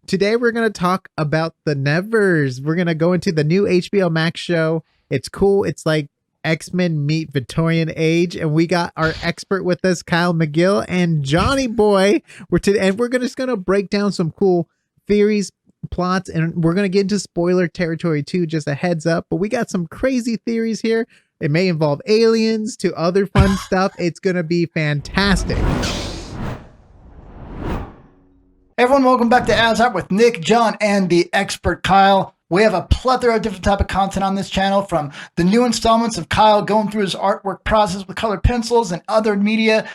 Today we're going to talk about the Nevers. We're going to go into the new HBO Max show. It's cool. It's like X-Men meet Victorian age, and we got our expert with us, Kyle McGill and Johnny Boy. We're just going to break down some cool theories, plots, and we're going to get into spoiler territory too, just a heads up. But we got some crazy theories here. It may involve aliens to other fun stuff. It's going to be fantastic. Everyone, welcome back to AsArt with Nick, John, and the expert Kyle. We have a plethora of different type of content on this channel, from the new installments of Kyle going through his artwork process with colored pencils and other media,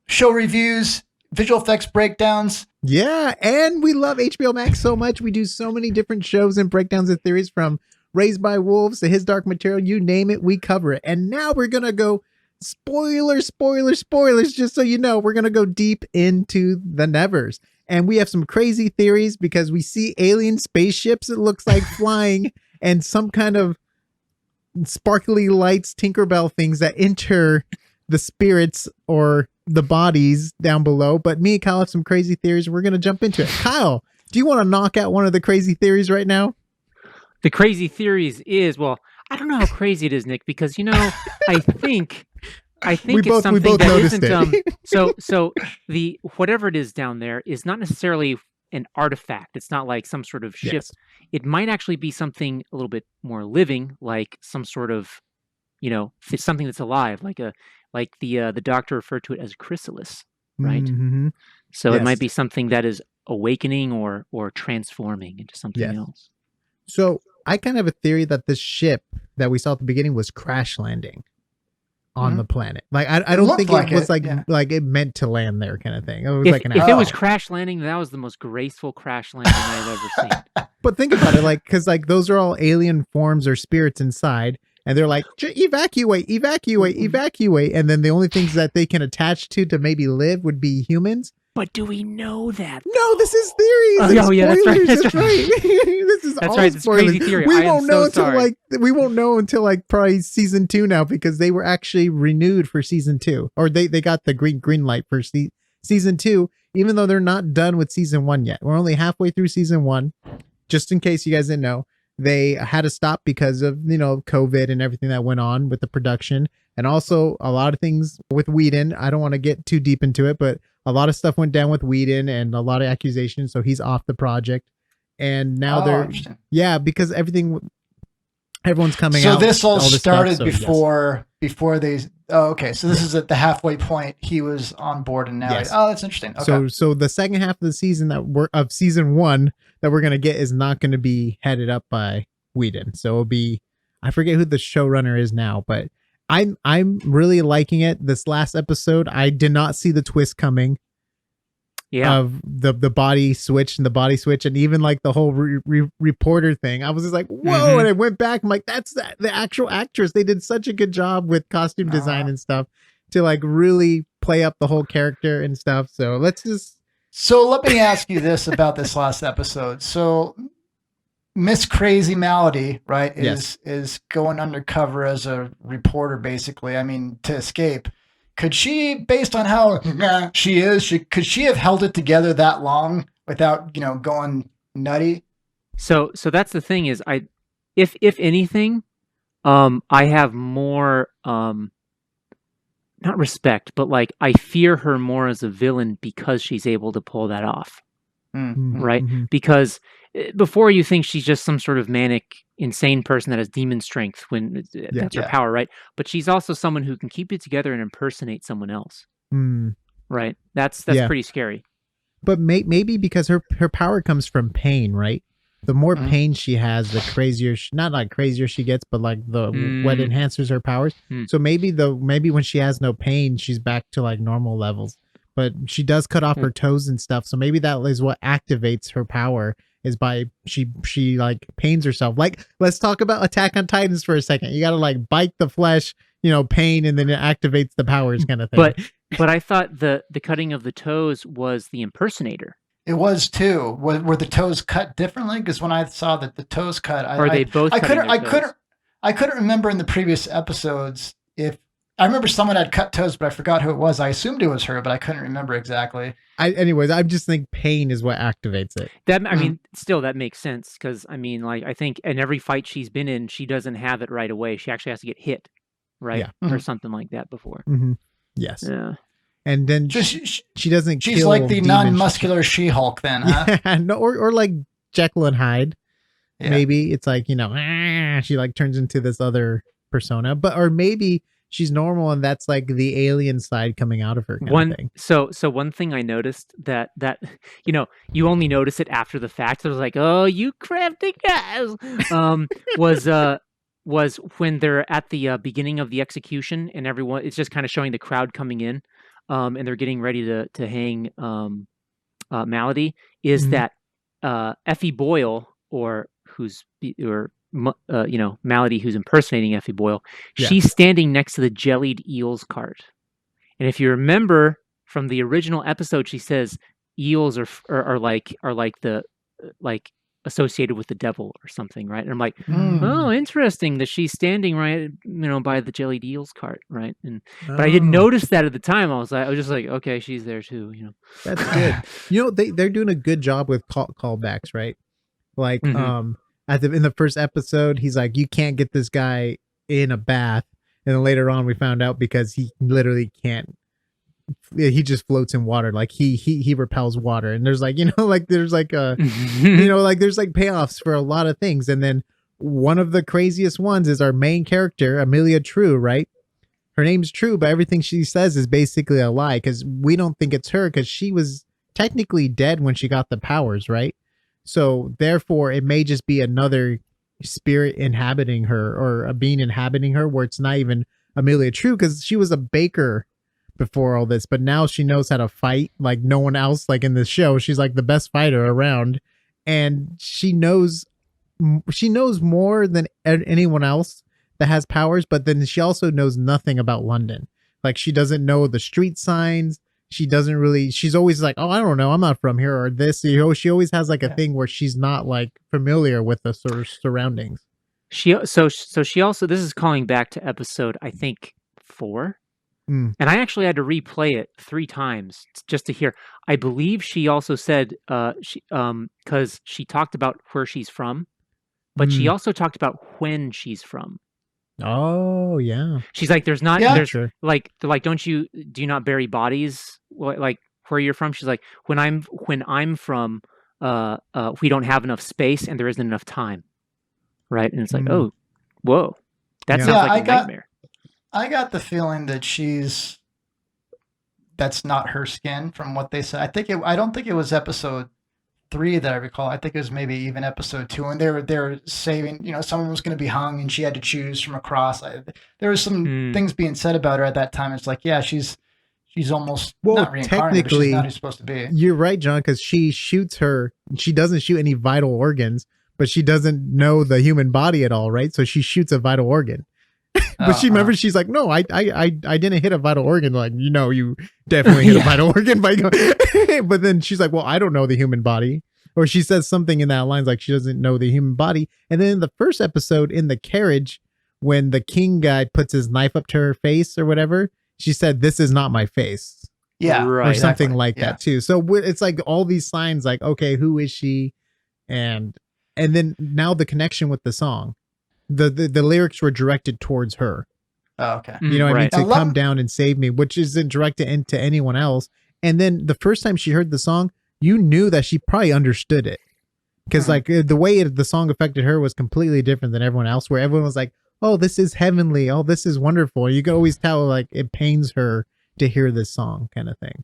show reviews, visual effects breakdowns. Yeah, and we love HBO Max so much. We do so many different shows and breakdowns and theories, from Raised by Wolves to His Dark Material. You name it, we cover it. And now we're going to go spoilers, just so you know. We're going to go deep into the Nevers. And we have some crazy theories because we see alien spaceships, it looks like, flying, and some kind of sparkly lights, Tinkerbell things that enter the spirits or the bodies down below. But me and Kyle have some crazy theories. We're going to jump into it. Kyle, do you want to knock out one of the crazy theories right now? The crazy theories is, well, I don't know how crazy it is, Nick, because, I think it's something that isn't, so the, whatever it is down there is not necessarily an artifact. It's not like some sort of ship. Yes. It might actually be something a little bit more living, like some sort of, something that's alive, like the doctor referred to it as a chrysalis, right? Mm-hmm. So yes. It might be something that is awakening or transforming into something else. So I kind of have a theory that this ship that we saw at the beginning was crash landing on the planet. Like I don't think it was like it meant to land there kind of thing. It was if it was crash landing, that was the most graceful crash landing I've ever seen. But think about it, because those are all alien forms or spirits inside, and they're like, evacuate, and then the only things that they can attach to maybe live would be humans. But do we know that? No, this is theories. Oh yeah, that's right. That's right. This is all right. It's crazy theory. We won't know until probably season 2 now, because they were actually renewed for season 2, or they got the green light for season 2, even though they're not done with season 1 yet. We're only halfway through season 1. Just in case you guys didn't know, they had to stop because of COVID and everything that went on with the production, and also a lot of things with Whedon. I don't want to get too deep into it, but a lot of stuff went down with Whedon and a lot of accusations, so he's off the project. And now because everyone's coming out. So this all started before they. Oh, okay. So this is at the halfway point. He was on board, and now. Yes. That's interesting. Okay. So the second half of the season of season 1 that we're gonna get is not going to be headed up by Whedon. So it'll be, I forget who the showrunner is now, but I'm really liking it. This last episode, I did not see the twist coming. Yeah. Of the body switch, and even like the whole reporter thing. I was just like, whoa. Mm-hmm. And I went back. I'm like, that's the actual actress. They did such a good job with costume design and stuff to really play up the whole character and stuff. So So let me ask you this about this last episode. So Miss Crazy Maladie, right, is going undercover as a reporter, basically. I mean, to escape. Could she, based on how she is, could she have held it together that long without, going nutty? So that's the thing is, if anything, I have more, not respect, but I fear her more as a villain because she's able to pull that off. Mm-hmm. Right? Mm-hmm. Because before you think she's just some sort of manic, insane person that has demon strength when that's her power, right? But she's also someone who can keep it together and impersonate someone else. Right? That's pretty scary. But maybe because her power comes from pain, right? The more pain she has, the crazier crazier she gets, but what enhances her powers. So maybe when she has no pain, she's back to normal levels. But she does cut off her toes and stuff. So maybe that is what activates her power, is by she pains herself. Let's talk about Attack on Titans for a second. You got to bite the flesh, pain, and then it activates the powers kind of thing. But I thought the cutting of the toes was the impersonator. It was too. Were the toes cut differently? Because when I saw that the toes cut, they both? I couldn't remember in the previous episodes if I remember someone had cut toes, but I forgot who it was. I assumed it was her, but I couldn't remember exactly. Anyways, I just think pain is what activates it. That I mean, still that makes sense because I mean, like I think in every fight she's been in, she doesn't have it right away. She actually has to get hit, right, or something like that before. Yes. Yeah. And then she doesn't. She's kill like the demons. non-muscular She-Hulk, then, huh? Yeah, no, or like Jekyll and Hyde. Yeah. Maybe it's like, you know, she like turns into this other persona, or maybe she's normal and that's like the alien side coming out of her. Kind of thing. So one thing I noticed that you know, you only notice it after the fact. So I was like, oh, you crafty guys. Was when they're at the beginning of the execution and everyone, it's just kind of showing the crowd coming in, and they're getting ready to hang Maladie. Is that Effie Boyle Maladie, who's impersonating Effie Boyle, she's standing next to the jellied eels cart. And if you remember from the original episode, she says eels are like the associated with the devil or something, right? And I'm like, oh, interesting that she's standing right, by the jellied eels cart, right? And but I didn't notice that at the time. I was just like, okay, she's there too, That's good. They're doing a good job with callbacks, right? Like, in the first episode, he's like, you can't get this guy in a bath. And then later on, we found out because he literally can't. He just floats in water. Like he repels water. And there's like, there's like there's like payoffs for a lot of things. And then one of the craziest ones is our main character, Amalia True, right? Her name's True, but everything she says is basically a lie because we don't think it's her because she was technically dead when she got the powers, right? So therefore, it may just be another spirit inhabiting her or a being inhabiting her where it's not even Amalia True because she was a baker before all this, but now she knows how to fight like no one else. Like in the show, she's like the best fighter around, and she knows more than anyone else that has powers. But then she also knows nothing about London. Like she doesn't know the street signs. She doesn't really. She's always like, oh, I don't know, I'm not from here or this. She always has like a thing where she's not like familiar with the sort of surroundings. She also, this is calling back to episode I think 4. And I actually had to replay it 3 times just to hear. I believe she also said because she talked about where she's from, but she also talked about when she's from. Oh yeah. She's like, there's like do you not bury bodies like where you're from? She's like, when I'm from, we don't have enough space and there isn't enough time, right? And it's like, oh, whoa, that sounds like a nightmare. I got the feeling that that's not her skin from what they said. I don't think it was episode 3 that I recall. I think it was maybe even episode 2, and they were saving, someone was going to be hung and she had to choose from a cross. There was some things being said about her at that time. It's like, yeah, she's almost not reincarnated, but she's not who's supposed to be. You're right, John, because she shoots her. She doesn't shoot any vital organs, but she doesn't know the human body at all, right? So she shoots a vital organ. But she's like, no, I didn't hit a vital organ. Like, you definitely hit a vital organ. But then she's like, well, I don't know the human body. Or she says something in that lines like she doesn't know the human body. And then in the first episode in the carriage, when the king guy puts his knife up to her face or whatever, she said, this is not my face. Yeah. Right. Or something like that too. So it's like all these signs like, okay, who is she? And then now the connection with the song. The lyrics were directed towards her. Oh, okay. I mean, to come down and save me, which isn't directed into anyone else. And then the first time she heard the song, you knew that she probably understood it. Because like the way the song affected her was completely different than everyone else, where everyone was like, oh, this is heavenly. Oh, this is wonderful. You could always tell like it pains her to hear this song kind of thing.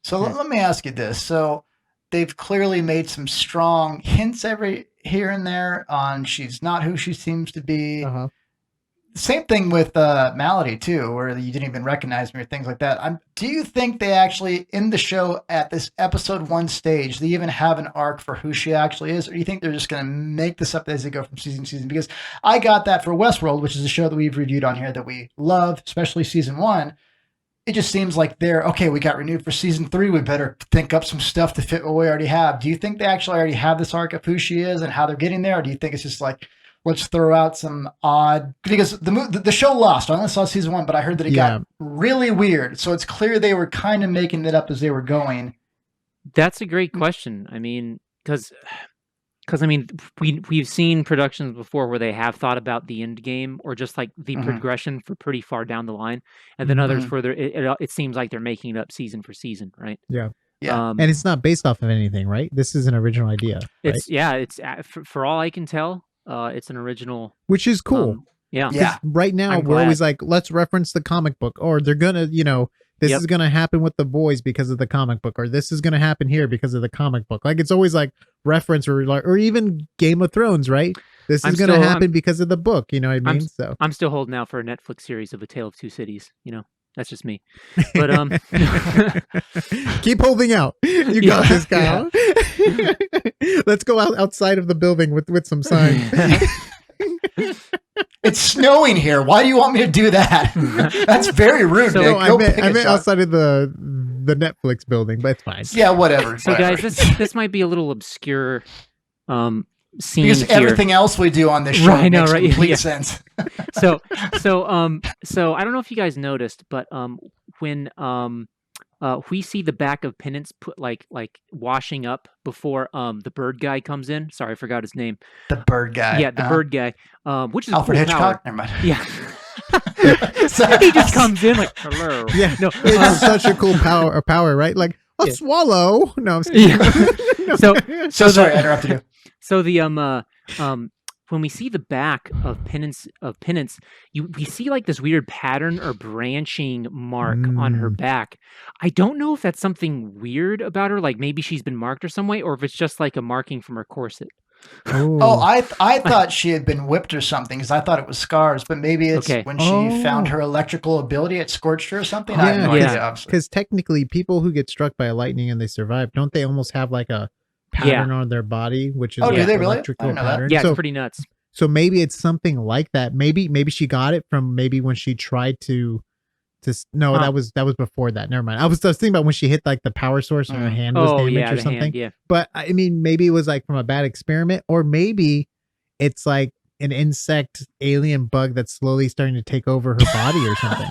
So let me ask you this. So they've clearly made some strong hints here and there on she's not who she seems to be. Same thing with Maladie too, where you didn't even recognize me or things like that. Do you think they actually, in the show at this episode 1 stage, they even have an arc for who she actually is? Or do you think they're just going to make this up as they go from season to season? Because I got that for Westworld, which is a show that we've reviewed on here that we love, especially season 1. It just seems like we got renewed for season 3. We better think up some stuff to fit what we already have. Do you think they actually already have this arc of who she is and how they're getting there? Or do you think it's just like, let's throw out some odd, because the show Lost, I only saw season 1, but I heard that it got really weird. So it's clear they were kind of making it up as they were going. That's a great question. I mean, because I mean, we've seen productions before where they have thought about the end game or just like the progression for pretty far down the line, and then others further. It seems like they're making it up season for season, right? Yeah. And it's not based off of anything, right? This is an original idea. It's for all I can tell, it's an original, which is cool. Yeah. Right now we're always like, let's reference the comic book, or they're gonna, this is gonna happen with the boys because of the comic book, or this is gonna happen here because of the comic book. Like it's always like reference, or even Game of Thrones, right? This is gonna happen because of the book. You know what I mean? So I'm still holding out for a Netflix series of A Tale of Two Cities. That's just me. But keep holding out. You got this, Kyle. Let's go outside of the building with some signs. It's snowing here. Why do you want me to do that? That's very rude. So, Nick. I meant outside of the Netflix building, but it's fine. Yeah, whatever. So guys, this might be a little obscure scene because here. Everything else we do on this show makes complete sense. So I don't know if you guys noticed, but when we see the back of Penance put like washing up before the bird guy comes in. Sorry, I forgot his name. The bird guy. Yeah, the bird guy. Which is Alfred cool Hitchcock. Power. Never mind. Yeah. He just comes in like, hello. Yeah, no, it's such a cool power, right? Like a swallow. No, I'm kidding. Yeah. So sorry, I interrupted you. So the when we see the back of Penance, we see like this weird pattern or branching mark on her back. I don't know if that's something weird about her, like maybe she's been marked or some way, or if it's just like a marking from her corset. I thought she had been whipped or something, because I thought it was scars, but maybe it's when she found her electrical ability, it scorched her or something. I have no idea. Because technically, people who get struck by lightning and they survive, don't they almost have like a pattern on their body, which is do they really? electrical pattern? Yeah, it's pretty nuts. So maybe it's something like that. Maybe she got it from when she tried to that was before that. Never mind. I was thinking about when she hit like the power source and her hand was damaged or something. Hand, But I mean, maybe it was like from a bad experiment, or maybe it's like an insect alien bug that's slowly starting to take over her body or something.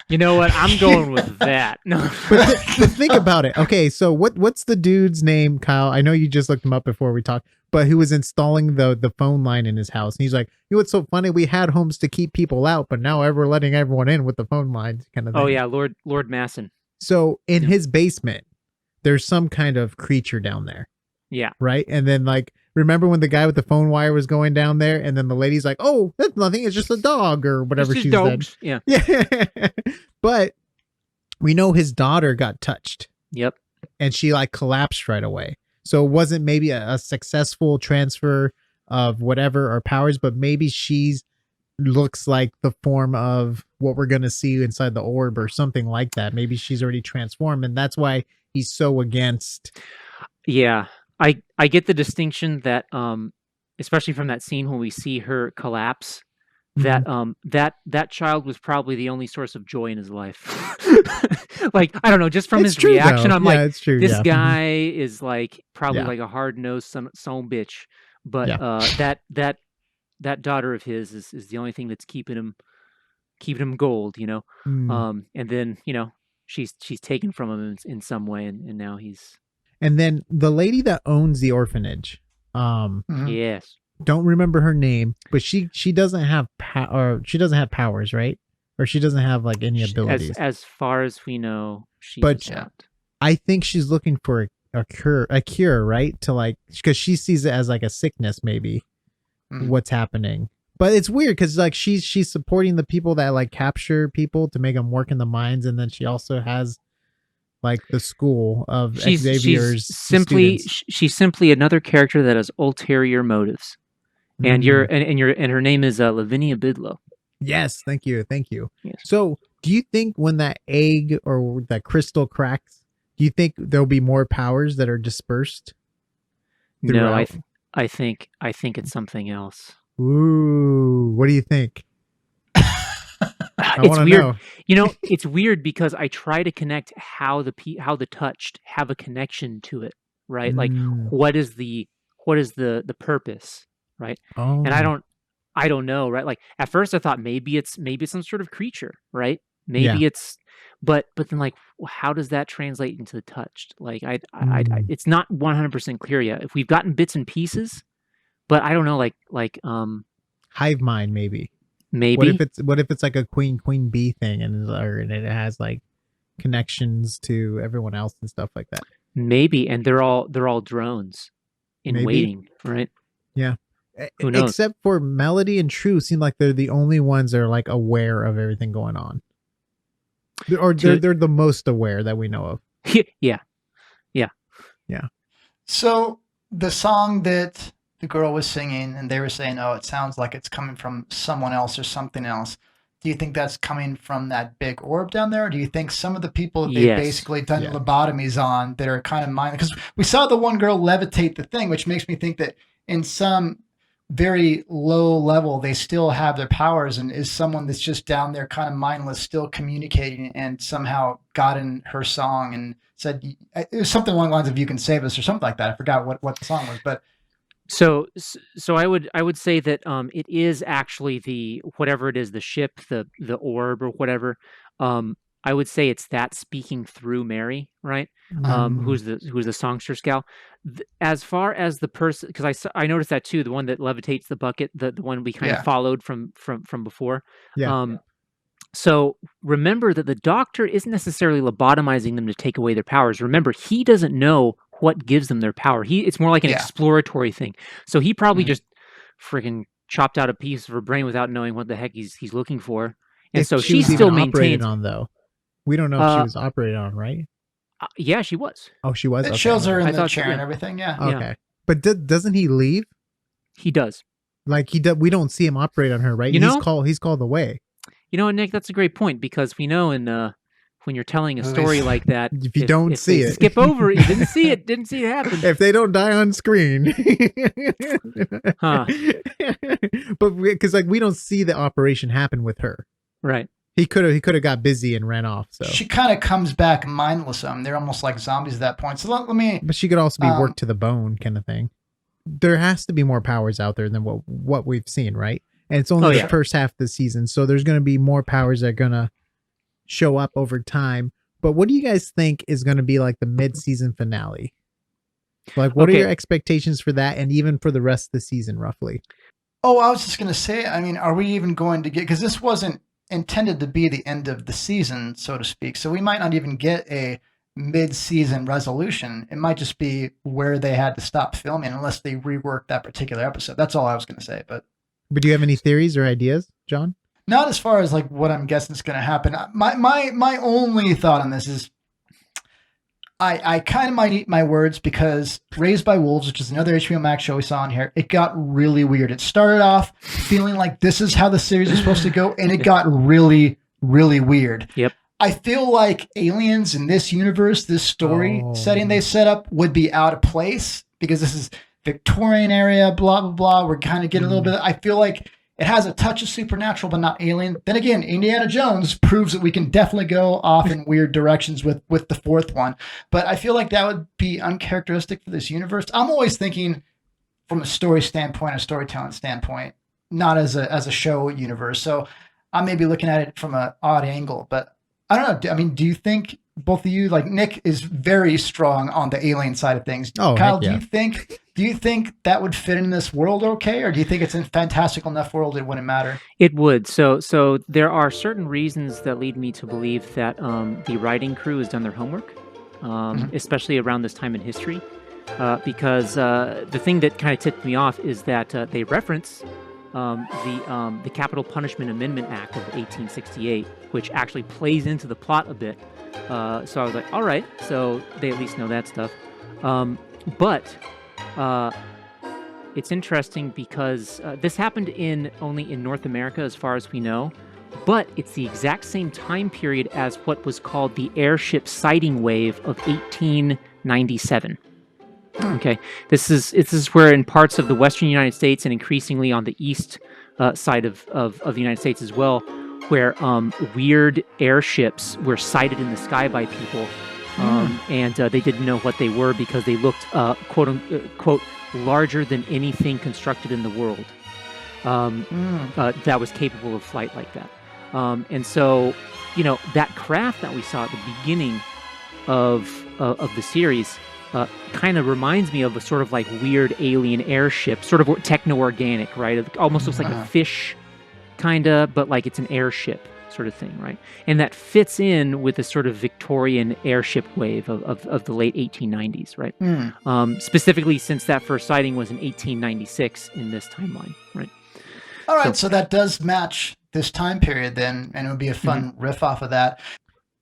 You know what? I'm going with that. No, but think about it. Okay, so what's the dude's name, Kyle? I know you just looked him up before we talked, but who was installing the phone line in his house? And he's like, what's so funny? We had homes to keep people out, but now we're letting everyone in with the phone lines, kind of thing. Oh yeah, Lord Massen. So in his basement, there's some kind of creature down there. Yeah. Right, and then like, remember when the guy with the phone wire was going down there, and then the lady's like, "Oh, that's nothing. It's just a dog or whatever she said." Yeah. But we know his daughter got touched. Yep. And she like collapsed right away. So it wasn't maybe a successful transfer of whatever or powers, but maybe she's looks like the form of what we're gonna see inside the orb or something like that. Maybe she's already transformed, and that's why he's so against. Yeah. I get the distinction that especially from that scene when we see her collapse, that that child was probably the only source of joy in his life. Like, I don't know, just from his reaction, I'm like, it's true, this guy is like probably like a hard-nosed son bitch, but that daughter of his is the only thing that's keeping him gold, and then she's taken from him in some way, and now he's. And then the lady that owns the orphanage, yes, don't remember her name, but she doesn't have she doesn't have powers, right? Or she doesn't have like any abilities. As far as we know, she does not. I think she's looking for a cure, right? To like, because she sees it as like a sickness, maybe what's happening. But it's weird because like she's supporting the people that like capture people to make them work in the mines, and then she also has like the school of Xavier's students. She's simply another character that has ulterior motives, and her name is Lavinia Bidlow. Yes, thank you. Yes. So, do you think when that egg or that crystal cracks, do you think there'll be more powers that are dispersed? No, I think it's something else. Ooh, what do you think? It's weird. It's weird because I try to connect how the touched have a connection to it, right? Like what is the purpose right? Oh. And I don't know, right? Like at first I thought maybe it's some sort of creature, right? Maybe it's, but then like, how does that translate into the touched? Like it's not 100% clear yet. If we've gotten bits and pieces, but I don't know, like hive mind maybe. Maybe. What if it's like a queen bee thing and it has like connections to everyone else and stuff like that? Maybe, and they're all drones in waiting, right? Yeah. Who knows? Except for Maladie and True seem like they're the only ones that are like aware of everything going on. Or they're the most aware that we know of. Yeah. So the song that the girl was singing and they were saying, oh, it sounds like it's coming from someone else or something else. Do you think that's coming from that big orb down there? Or do you think some of the people that they've basically done lobotomies on that are kind of mindless? Because we saw the one girl levitate the thing, which makes me think that in some very low level, they still have their powers, and is someone that's just down there kind of mindless, still communicating, and somehow got in her song and said, it was something along the lines of, you can save us or something like that. I forgot what the song was, but. So I would say that it is actually the, whatever it is, the ship, the orb or whatever. I would say it's that speaking through Mary, right? Who's the songstress gal. As far as the person, because I noticed that too, the one that levitates the bucket, the one we kind of followed from before. So remember that the doctor isn't necessarily lobotomizing them to take away their powers. Remember, he doesn't know what gives them their power. It's more like an exploratory thing. So he probably just freaking chopped out a piece of her brain without knowing what the heck he's looking for. And if so she still even operated maintains on, though. We don't know if she was operated on, right? Yeah, she was. Oh, she was. It shows her in the chair and everything. Yeah. Okay, but doesn't he leave? He does. Like we don't see him operate on her, right? He's called away. You know, Nick, that's a great point, because we know when you're telling a story like that, if you don't see it, skip over it. You didn't see it happen. If they don't die on screen, but because like we don't see the operation happen with her, right? He could have got busy and ran off. So she kind of comes back mindless. They're almost like zombies at that point. So let me. But she could also be worked to the bone, kind of thing. There has to be more powers out there than what we've seen, right? And it's only the first half of the season, so there's going to be more powers that are going to show up over time. But what do you guys think is going to be like the mid-season finale? Like, what are your expectations for that, and even for the rest of the season, roughly? Oh, I was just going to say, I mean, are we even going to get, because this wasn't intended to be the end of the season, so to speak. So we might not even get a mid-season resolution. It might just be where they had to stop filming unless they rework that particular episode. That's all I was going to say. But do you have any theories or ideas, John? Not as far as like what I'm guessing is going to happen. My only thought on this is I kind of might eat my words, because Raised by Wolves, which is another HBO Max show we saw on here, it got really weird. It started off feeling like this is how the series is supposed to go, and it got really, really weird. Yep. I feel like aliens in this universe, this story setting they set up, would be out of place, because this is Victorian area, blah, blah, blah. We're kind of getting a little bit, I feel like it has a touch of supernatural, but not alien. Then again, Indiana Jones proves that we can definitely go off in weird directions with the fourth one. But I feel like that would be uncharacteristic for this universe. I'm always thinking from a story standpoint, a storytelling standpoint, not as a show universe. So I may be looking at it from an odd angle, but I don't know. I mean, do you think both of you, like Nick is very strong on the alien side of things. Oh, Kyle, yeah. do you think that would fit in this world okay? Or do you think it's a fantastical enough world it wouldn't matter? It would. So there are certain reasons that lead me to believe that the writing crew has done their homework, especially around this time in history. Because the thing that kind of tipped me off is that they reference the Capital Punishment Amendment Act of 1868, which actually plays into the plot a bit. So I was like, all right, so they at least know that stuff. But it's interesting because this happened only in North America, as far as we know. But it's the exact same time period as what was called the airship sighting wave of 1897. Okay, this is where in parts of the western United States and increasingly on the east side of the United States as well, where weird airships were sighted in the sky by people, and they didn't know what they were because they looked quote unquote larger than anything constructed in the world that was capable of flight like that. And so, that craft that we saw at the beginning of the series kind of reminds me of a sort of like weird alien airship, sort of techno-organic, right? It almost looks like a fish, kind of, but like it's an airship sort of thing, right? And that fits in with the sort of Victorian airship wave of the late 1890s, right? Specifically, since that first sighting was in 1896 in this timeline, right? All right, so that does match this time period then, and it would be a fun riff off of that.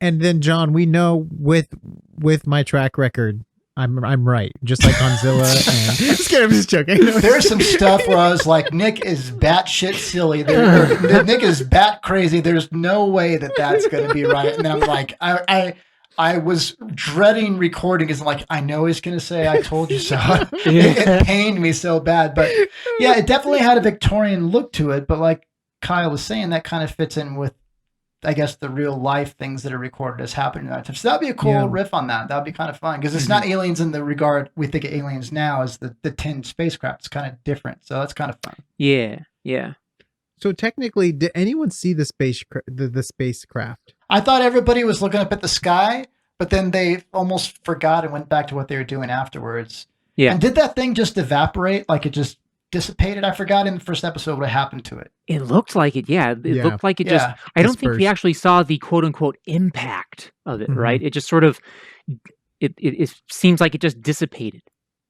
And then, John, we know with my track record, I'm right, just like Godzilla. And just kidding, I'm just joking. There's some stuff where I was like, Nick is batshit silly. Nick is bat crazy. There's no way that's going to be right. And I'm like, I was dreading recording because I'm like, I know he's going to say, I told you so. It pained me so bad. But yeah, it definitely had a Victorian look to it. But like Kyle was saying, that kind of fits in with, I guess, the real life things that are recorded as happening at that time. So that'd be a cool riff on that. That'd be kind of fun because it's not aliens in the regard we think of aliens now as the tin spacecraft. It's kind of different. So that's kind of fun. Yeah. So technically, did anyone see the spacecraft? I thought everybody was looking up at the sky, but then they almost forgot and went back to what they were doing afterwards. Yeah. And did that thing just evaporate? Like it just dissipated? I forgot in the first episode what happened to it. It looked like it, It looked like it just... I don't think we actually saw the quote-unquote impact of it, right? It just sort of... It seems like it just dissipated.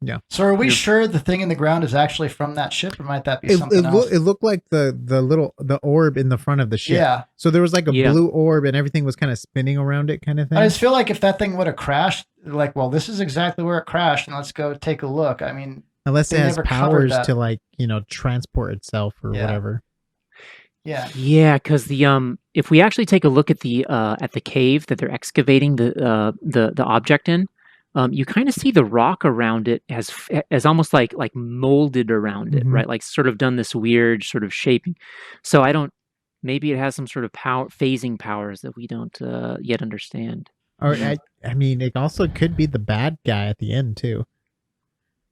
Yeah. So are we sure the thing in the ground is actually from that ship, or might that be something else? It looked like the orb in the front of the ship. Yeah. So there was like a blue orb and everything was kind of spinning around it kind of thing. I just feel like if that thing would have crashed, like, well, this is exactly where it crashed and let's go take a look. I mean... Unless it has powers to like, transport itself or whatever. Yeah. Yeah, because the if we actually take a look at the cave that they're excavating the object in, you kind of see the rock around it as almost like molded around it, right? Like sort of done this weird sort of shaping. So maybe it has some sort of phasing powers that we don't yet understand. Or I mean, it also could be the bad guy at the end too.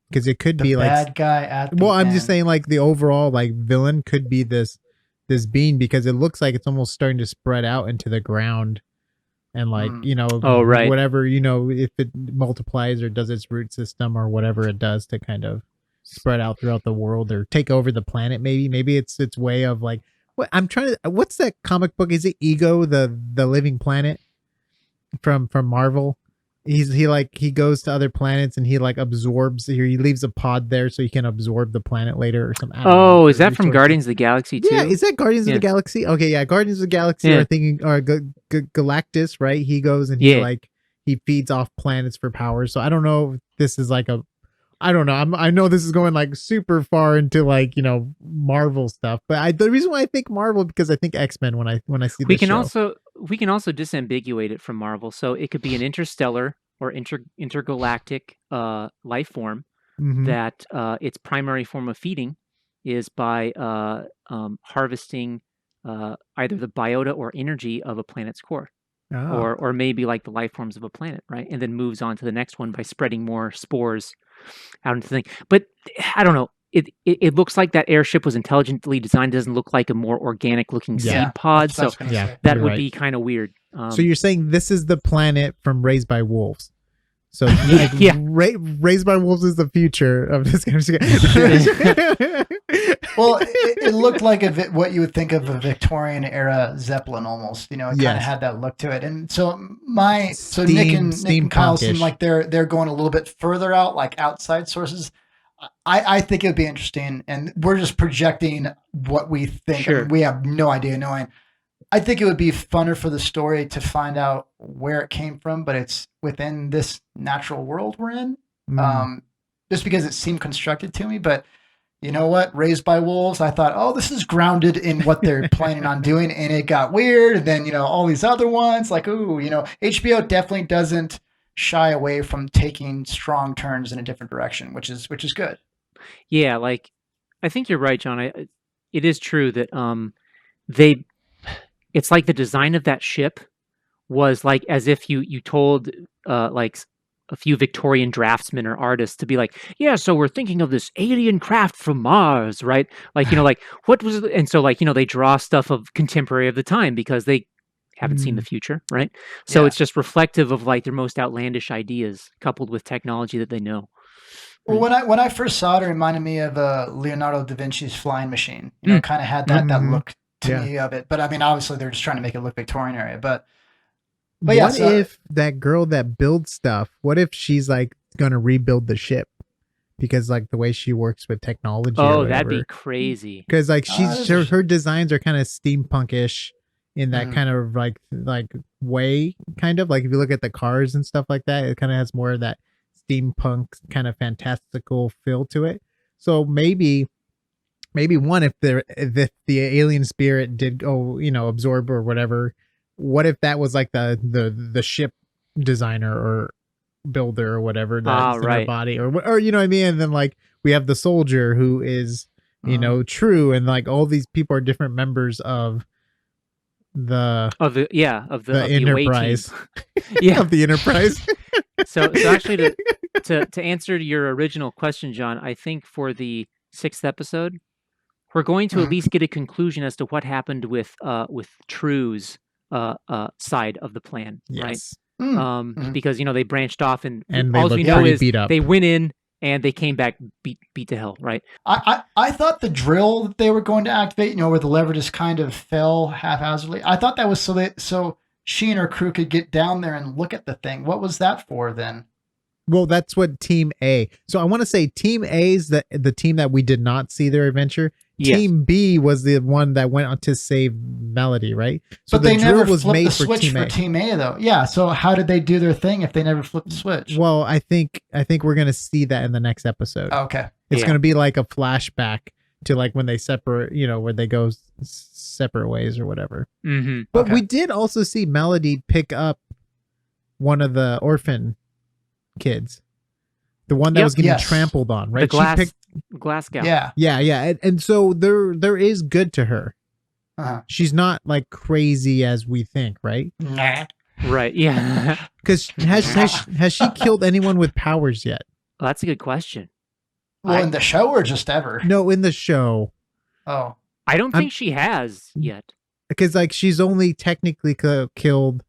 Because it could be like bad guy at the I'm end. just saying like the overall like villain could be this being, because it looks like it's almost starting to spread out into the ground and like whatever if it multiplies or does its root system or whatever it does to kind of spread out throughout the world or take over the planet. Maybe it's its way of like what's that comic book? Is it Ego, the living planet from Marvel? He goes to other planets and he like absorbs, he leaves a pod there so he can absorb the planet later or something. Is that from Guardians of the Galaxy too? Yeah, is that Guardians of the Galaxy? Okay, yeah, Guardians of the Galaxy are thinking, or Galactus, right? He goes and he feeds off planets for power. So I don't know if this is like I don't know. I know this is going like super far into like Marvel stuff, but the reason why I think Marvel, because I think X-Men when I see this show. We can also disambiguate it from Marvel, so it could be an interstellar or intergalactic life form that its primary form of feeding is by harvesting either the biota or energy of a planet's core. Or maybe like the life forms of a planet, right? And then moves on to the next one by spreading more spores out into the thing. But I don't know. It looks like that airship was intelligently designed. It doesn't look like a more organic looking seed pod. So that would be kind of weird. So you're saying this is the planet from Raised by Wolves. So Raised by Wolves is the future of this kind of Well, it looked like what you would think of a Victorian era Zeppelin almost. It kind of had that look to it. And so Nick and Kyle seem like they're going a little bit further out, like outside sources. I think it would be interesting, and we're just projecting what we think. Sure. I mean, we have no idea knowing. I think it would be funner for the story to find out where it came from, but it's within this natural world we're in. Just because it seemed constructed to me, but you know what? Raised by Wolves, I thought, this is grounded in what they're planning on doing, and it got weird. And then, all these other ones, like, HBO definitely doesn't shy away from taking strong turns in a different direction, which is good. Yeah, like I think you're right, John. It is true that it's like the design of that ship was like as if you told like a few Victorian draftsmen or artists to be like, yeah, so we're thinking of this alien craft from Mars, right? Like, like what was it? And so like, they draw stuff of contemporary of the time because they haven't seen the future, right? So it's just reflective of like their most outlandish ideas coupled with technology that they know. Well, when I first saw it, it reminded me of Leonardo da Vinci's Flying Machine. It kind of had that look to me of it. But I mean, obviously they're just trying to make it look Victorian area. But what if that girl that builds stuff, what if she's like going to rebuild the ship? Because like the way she works with technology. Oh, that'd be crazy. Because like her designs are kind of steampunkish in that kind of like way, kind of like if you look at the cars and stuff like that, it kind of has more of that steampunk kind of fantastical feel to it. So maybe one, if the alien spirit did go, absorb or whatever, what if that was like the ship designer or builder or whatever that's in her body, or you know what I mean? And then like we have the soldier who is True, and like all these people are different members of the Enterprise. Yeah, of the Enterprise. So actually to answer your original question, John, I think for the 6th episode, we're going to at least get a conclusion as to what happened with True's side of the plan, right? Because they branched off and all we know is they went in and they came back beat to hell, right? I thought the drill that they were going to activate, where the lever just kind of fell haphazardly, I thought that was so she and her crew could get down there and look at the thing. What was that for then? Well, that's what Team A. So I want to say Team A is the team that we did not see their adventure. Yes. Team B was the one that went on to save Maladie, right? So but the drill was made the switch for Team A, though. Yeah. So how did they do their thing if they never flipped the switch? Well, I think we're gonna see that in the next episode. Okay. It's gonna be like a flashback to like when they separate, where they go separate ways or whatever. Mm-hmm. But we did also see Maladie pick up one of the orphan kids, the one that was getting trampled on, right? The glass gal. Yeah. And so there is good to her. She's not like crazy as we think, right? Nah. Right. Yeah. Because has she killed anyone with powers yet? Well, that's a good question. Well, in the show or just ever? No, in the show. Oh, I don't think she has yet. Because like she's only technically killed.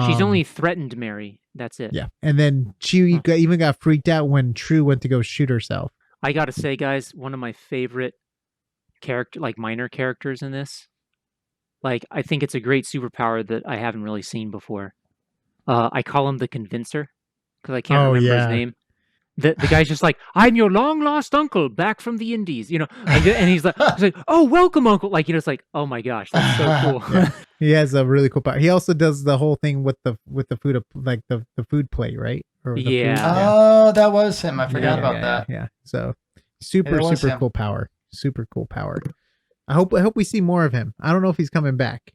She's only threatened Mary. That's it. Yeah, and then she even got freaked out when True went to go shoot herself. I gotta say, guys, one of my favorite minor characters in this. Like, I think it's a great superpower that I haven't really seen before. I call him the Convincer because I can't remember his name. The guy's just like, I'm your long lost uncle back from the Indies, and he's like, oh, welcome, uncle. Like, it's like, oh my gosh, that's so cool. Yeah. He has a really cool power. He also does the whole thing with the food, like the food plate, right? Oh, that was him. I forgot about that. Yeah. So super cool power. Super cool power. I hope we see more of him. I don't know if he's coming back.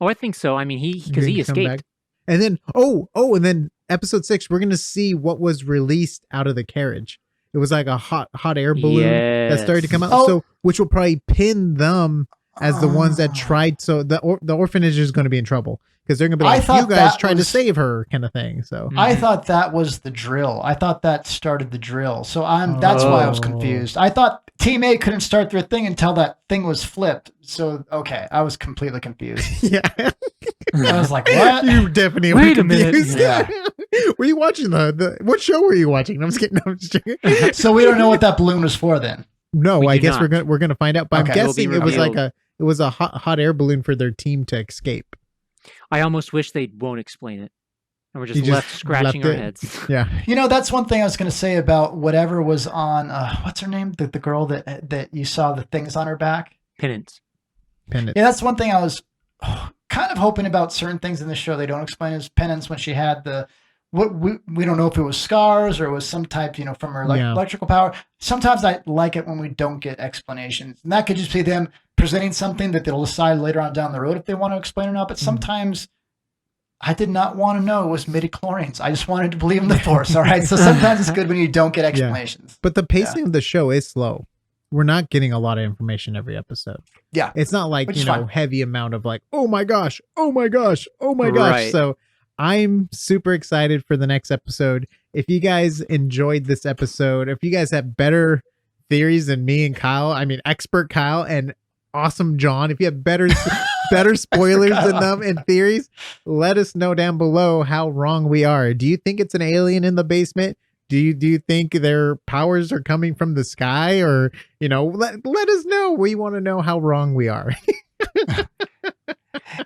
Oh, I think so. I mean, because he escaped. And then and then episode 6, we're gonna see what was released out of the carriage. It was like a hot air balloon that started to come out. So which will probably pin them as the ones that tried. So the orphanage is going to be in trouble because they're going to be like, you guys tried to save her, kind of thing. So I thought that was the drill. I thought that started the drill. So that's why I was confused. I thought Team A couldn't start their thing until that thing was flipped. So okay, I was completely confused. Yeah. I was like, what? You definitely were confused. Yeah. Were you watching what show were you watching? I'm just kidding. So we don't know what that balloon was for then. No, I guess we're gonna find out. But I'm guessing it was a hot air balloon for their team to escape. I almost wish they won't explain it, and we're just left scratching our heads. Yeah, that's one thing I was gonna say about whatever was on. What's her name? The girl that you saw the things on her back. Penance. Yeah, that's one thing I was kind of hoping about. Certain things in the show they don't explain as Penance when she had the. We don't know if it was scars or it was some type, from her electrical power. Sometimes I like it when we don't get explanations. And that could just be them presenting something that they'll decide later on down the road if they want to explain or not. But sometimes I did not want to know it was midichlorians. I just wanted to believe in the Force. All right. So sometimes it's good when you don't get explanations. Yeah. But the pacing of the show is slow. we're not getting a lot of information every episode. Yeah. It's not like, Which you is know, fine. heavy amount of like, oh my gosh, oh my gosh, oh my gosh. Right. So I'm super excited for the next episode. If you guys enjoyed this episode, if you guys have better theories than me and Kyle, I mean, expert Kyle and awesome John, if you have better spoilers than them and theories, let us know down below how wrong we are. Do you think it's an alien in the basement? Do you think their powers are coming from the sky? Or, you know, let us know. We want to know how wrong we are.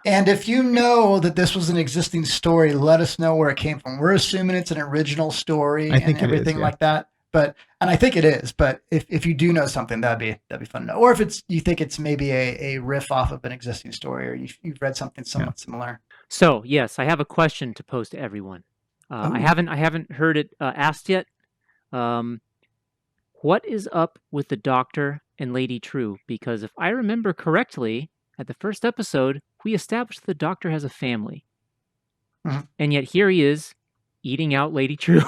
And if you know that this was an existing story, let us know where it came from. We're assuming it's an original story I think and it is, everything yeah. like that. But I think it is. But if you do know something, that'd be fun to know. Or if you think it's maybe a riff off of an existing story, or you've read something somewhat similar. So yes, I have a question to pose to everyone. I haven't heard it asked yet. What is up with the Doctor and Lady True? Because if I remember correctly, at the first episode, we established the Doctor has a family. Mhm. And yet here he is eating out Lady True.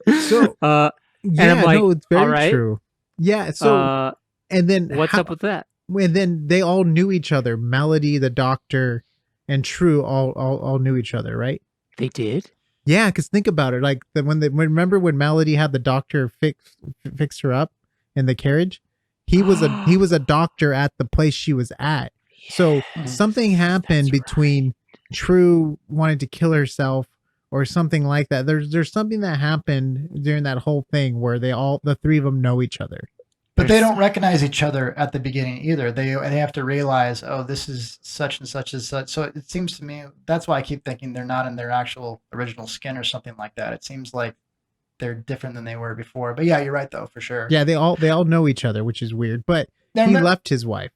So, and yeah, I'm like, no, it's very all right. true. Yeah. So, and then what's up with that? And then they all knew each other. Maladie, the Doctor, and True all knew each other, right? They did? Yeah, because think about it. Like remember when Maladie had the Doctor fix her up in the carriage? He was a doctor at the place she was at. So something happened between True wanting to kill herself or something like that. There's something that happened during that whole thing where the three of them know each other. But they don't recognize each other at the beginning either. They have to realize, oh, this is such and such and such. So it seems to me, that's why I keep thinking they're not in their actual original skin or something like that. It seems like they're different than they were before. But yeah, you're right though, for sure. Yeah, they all know each other, which is weird. But he left his wife.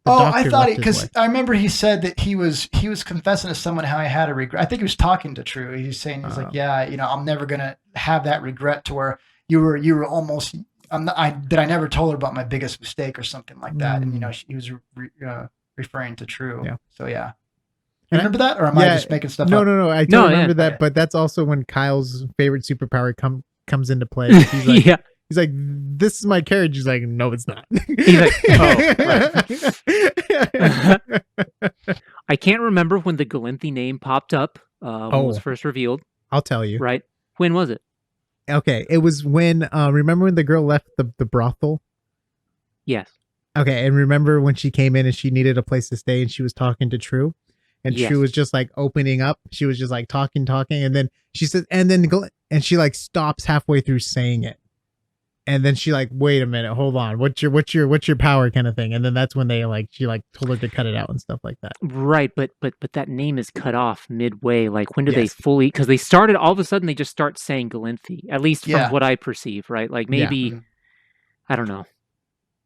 I thought because I remember he said that he was confessing to someone how he had a regret. I think he was talking to True. He's saying like, yeah, you know, I'm never gonna have that regret to where you were almost. I never told her about my biggest mistake or something like that. And, you know, he was referring to True. Yeah. So, yeah. You remember that? Or am I just making stuff up? No. I don't remember that. But that's also when Kyle's favorite superpower comes into play. He's like, he's like, this is my carriage. He's like, no, it's not. He's like, oh, right. I can't remember when the GALANTHI name popped up when it was first revealed. I'll tell you. Right. When was it? Okay, it was when remember when the girl left the brothel? Yes. Okay, and remember when she came in and she needed a place to stay and she was talking to True? And True was just like opening up. She was just like talking, and then she said, and she like stops halfway through saying it. And then she like, wait a minute, hold on. What's your power kind of thing? And then that's when she told her to cut it out and stuff like that. Right, but that name is cut off midway. Like when do they fully? Because they started all of a sudden they just start saying GALANTHI. At least from what I perceive, right? Like maybe I don't know.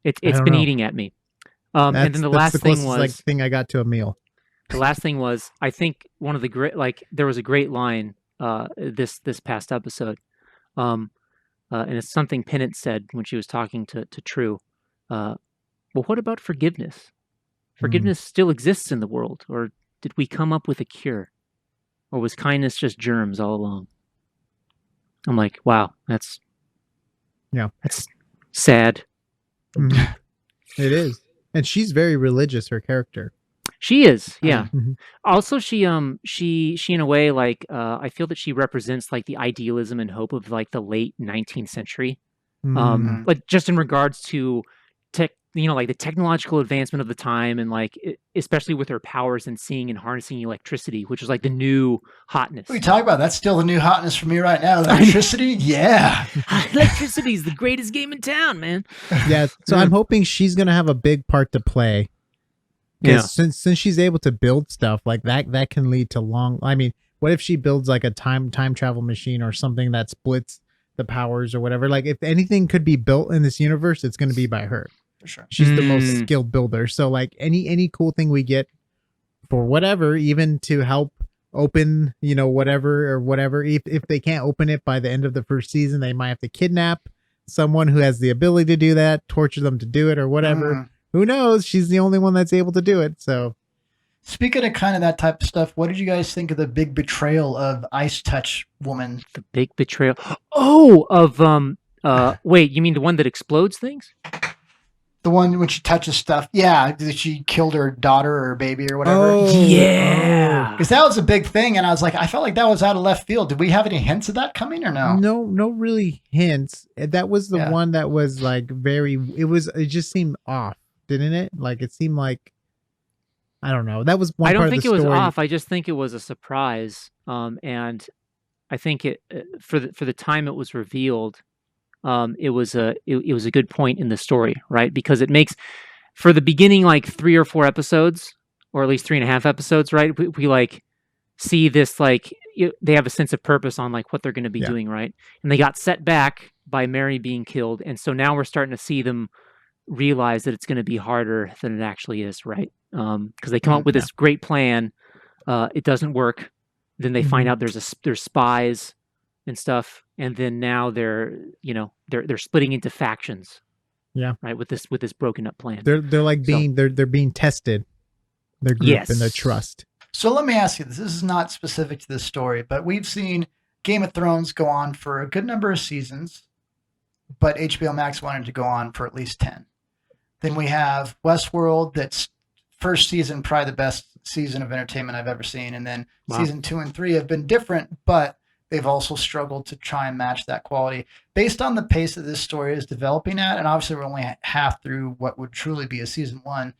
It's been eating at me. And then the last thing was thing I got to a meal. The last thing was I think one of the great there was a great line this past episode. And it's something Penance said when she was talking to True. Well, what about forgiveness? Forgiveness still exists in the world, or did we come up with a cure? Or was kindness just germs all along? I'm like, wow, that's sad. Mm-hmm. It is. And she's very religious, her character. She is, yeah. Mm-hmm. Also, she in a way, like, I feel that she represents like the idealism and hope of like the late 19th century, like just in regards to like the technological advancement of the time, and like especially with her powers and seeing and harnessing electricity, which is like the new hotness. What are you talking about? That's still the new hotness for me right now. Electricity, yeah. Electricity is the greatest game in town, man. Yeah, so I'm hoping she's gonna have a big part to play. Because since she's able to build stuff like that can lead to long. I mean, what if she builds like a time travel machine or something that splits the powers or whatever? Like, if anything could be built in this universe, it's going to be by her. For sure, she's the most skilled builder. So, like any cool thing we get for whatever, even to help open, whatever. If they can't open it by the end of the first season, they might have to kidnap someone who has the ability to do that, torture them to do it, or whatever. Who knows? She's the only one that's able to do it. So, speaking of kind of that type of stuff, what did you guys think of the big betrayal of Ice Touch Woman? The big betrayal. Oh, of Wait, you mean the one that explodes things? The one when she touches stuff. Yeah, that she killed her daughter or her baby or whatever. Yeah. Because that was a big thing, and I was like, I felt like that was out of left field. Did we have any hints of that coming or no? No really hints. That was the one that was like it just seemed off, didn't it? Like it seemed like, I don't know. That was one I don't part think of the it was story. off. I just think it was a surprise. And I think it for the time it was revealed, it was a good point in the story, right? Because it makes, for the beginning like 3 or 4 episodes, or at least 3.5 episodes, right? We like see this, like they have a sense of purpose on like what they're going to be doing, right? And they got set back by Mary being killed, and so now we're starting to see them realize that it's going to be harder than it actually is, right? Because they come up with this great plan, it doesn't work. Then they find out there's spies and stuff, and then now they're splitting into factions. Yeah, right, with this broken up plan. They're like being they're being tested, their group and their trust. So let me ask you this. This is not specific to this story, but we've seen Game of Thrones go on for a good number of seasons, but HBO Max wanted to go on for at least 10. Then we have Westworld, that's first season, probably the best season of entertainment I've ever seen. And then season 2 and 3 have been different, but they've also struggled to try and match that quality. Based on the pace that this story is developing at, and obviously we're only half through what would truly be a season 1,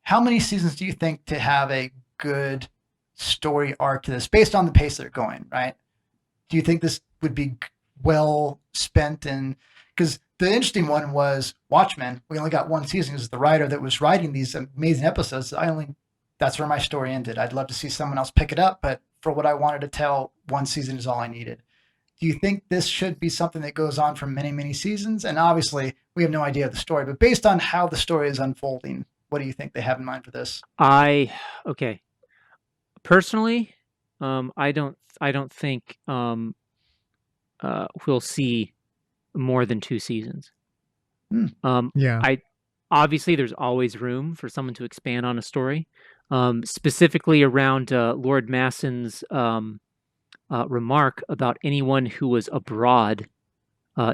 how many seasons do you think to have a good story arc to this, based on the pace they're going, right? Do you think this would be well spent? And because the interesting one was Watchmen, we only got 1 season because the writer that was writing these amazing episodes, that's where my story ended. I'd love to see someone else pick it up, but for what I wanted to tell, 1 season is all I needed. Do you think this should be something that goes on for many, many seasons? And obviously we have no idea of the story, but based on how the story is unfolding, what do you think they have in mind for this? Okay. Personally, I don't think we'll see more than 2 seasons. Obviously there's always room for someone to expand on a story, specifically around Lord Massen's remark about anyone who was abroad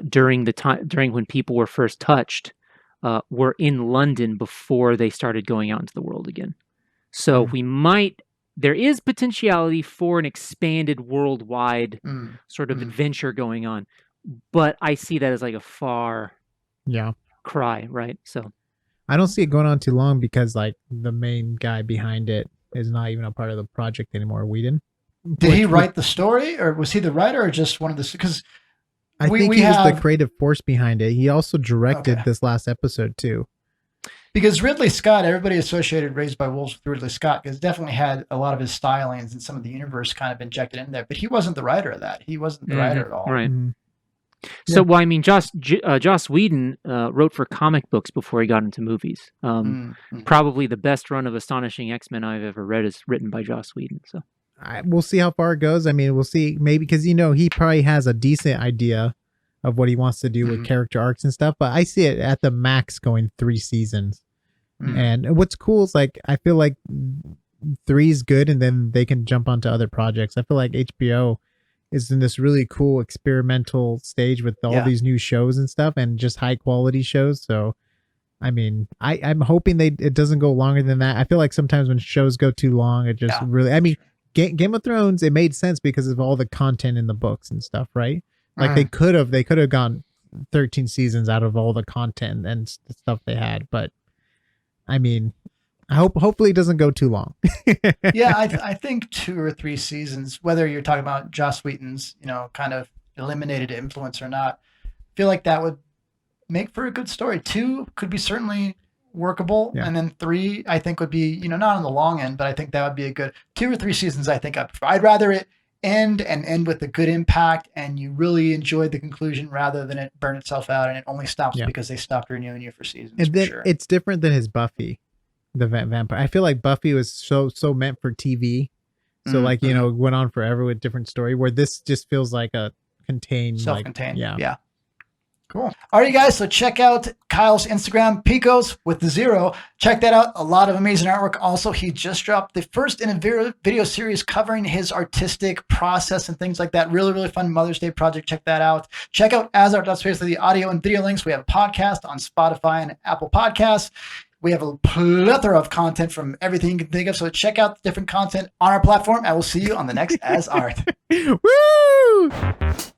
during when people were first touched were in London before they started going out into the world again. So there is potentiality for an expanded worldwide sort of adventure going on, but I see that as like a far cry, right? So I don't see it going on too long because like the main guy behind it is not even a part of the project anymore, Whedon. Did he write the story, or was he the writer, or just one of the? Because I think he was the creative force behind it. He also directed this last episode too. Because Ridley Scott, everybody associated Raised by Wolves with Ridley Scott, because definitely had a lot of his stylings and some of the universe kind of injected in there. But he wasn't the writer of that. He wasn't the writer at all. Right. So, well, I mean, Joss Whedon wrote for comic books before he got into movies. Probably the best run of Astonishing X-Men I've ever read is written by Joss Whedon. So we'll see how far it goes. I mean, we'll see. Maybe because he probably has a decent idea of what he wants to do with character arcs and stuff. But I see it at the max going 3 seasons. And what's cool is like I feel like 3 is good, and then they can jump onto other projects. I feel like HBO is in this really cool experimental stage with all these new shows and stuff, and just high quality shows. So, I mean, I'm hoping it doesn't go longer than that. I feel like sometimes when shows go too long, it just really. I mean, Game of Thrones, it made sense because of all the content in the books and stuff, right? Like they could have gone 13 seasons out of all the content and stuff they had, but I mean, hopefully it doesn't go too long. I think 2 or 3 seasons, whether you're talking about Joss Whedon's, kind of eliminated influence or not, I feel like that would make for a good story. 2 could be certainly workable. And then 3, I think would be, not on the long end, but I think that would be a good 2 or 3 seasons. I think I'd rather it end with a good impact and you really enjoyed the conclusion rather than it burn itself out and it only stops because they stopped renewing you for seasons. And then it's different than his Buffy, the vampire. I feel like Buffy was so meant for TV. So went on forever with different story, where this just feels like a contained, self-contained. Cool. All right, you guys. So check out Kyle's Instagram, Picos with the 0. Check that out. A lot of amazing artwork. Also, he just dropped the first in a video series covering his artistic process and things like that. Really, really fun Mother's Day project. Check that out. Check out AsArt.space for the audio and video links. We have a podcast on Spotify and Apple Podcasts. We have a plethora of content from everything you can think of. So check out the different content on our platform. I will see you on the next AsArt. Woo!